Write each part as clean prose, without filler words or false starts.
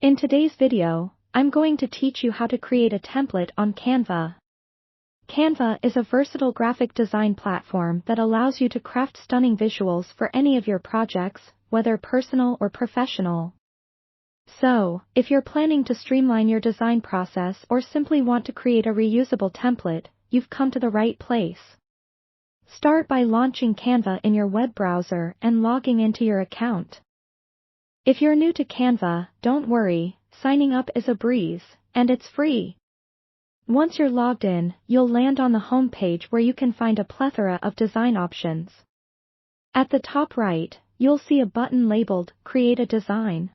In today's video, I'm going to teach you how to create a template on Canva. Canva is a versatile graphic design platform that allows you to craft stunning visuals for any of your projects, whether personal or professional. So, if you're planning to streamline your design process or simply want to create a reusable template, you've come to the right place. Start by launching Canva in your web browser and logging into your account. If you're new to Canva, don't worry, signing up is a breeze, and it's free. Once you're logged in, you'll land on the home page where you can find a plethora of design options. At the top right, you'll see a button labeled Create a Design.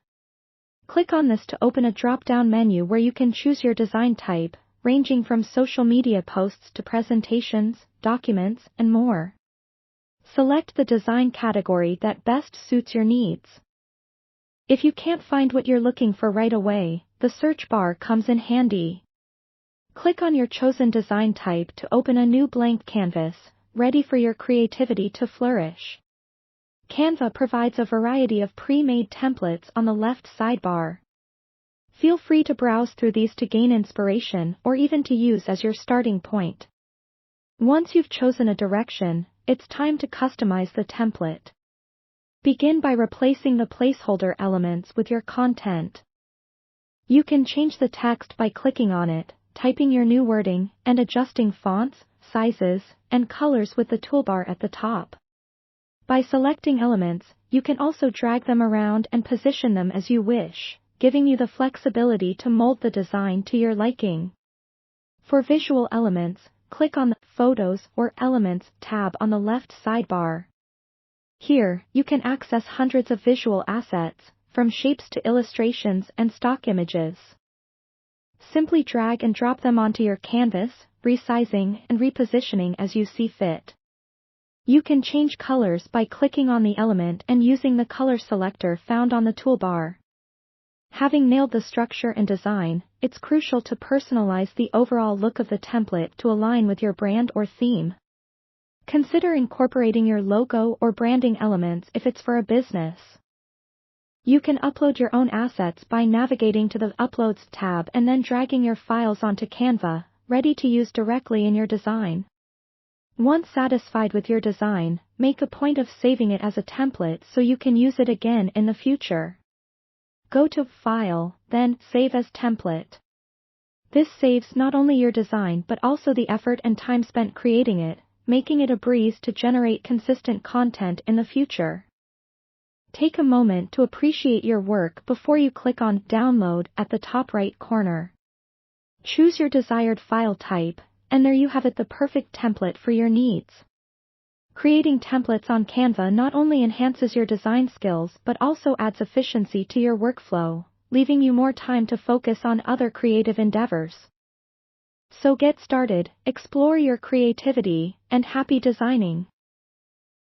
Click on this to open a drop-down menu where you can choose your design type, ranging from social media posts to presentations, documents, and more. Select the design category that best suits your needs. If you can't find what you're looking for right away, the search bar comes in handy. Click on your chosen design type to open a new blank canvas, ready for your creativity to flourish. Canva provides a variety of pre-made templates on the left sidebar. Feel free to browse through these to gain inspiration or even to use as your starting point. Once you've chosen a direction, it's time to customize the template. Begin by replacing the placeholder elements with your content. You can change the text by clicking on it, typing your new wording, and adjusting fonts, sizes, and colors with the toolbar at the top. By selecting elements, you can also drag them around and position them as you wish, giving you the flexibility to mold the design to your liking. For visual elements, click on the Photos or Elements tab on the left sidebar. Here, you can access hundreds of visual assets, from shapes to illustrations and stock images. Simply drag and drop them onto your canvas, resizing and repositioning as you see fit. You can change colors by clicking on the element and using the color selector found on the toolbar. Having nailed the structure and design, it's crucial to personalize the overall look of the template to align with your brand or theme. Consider incorporating your logo or branding elements if it's for a business. You can upload your own assets by navigating to the Uploads tab and then dragging your files onto Canva, ready to use directly in your design. Once satisfied with your design, make a point of saving it as a template so you can use it again in the future. Go to File, then Save as Template. This saves not only your design but also the effort and time spent creating it, making it a breeze to generate consistent content in the future. Take a moment to appreciate your work before you click on Download at the top right corner. Choose your desired file type, and there you have it, the perfect template for your needs. Creating templates on Canva not only enhances your design skills but also adds efficiency to your workflow, leaving you more time to focus on other creative endeavors. So get started, explore your creativity, and happy designing.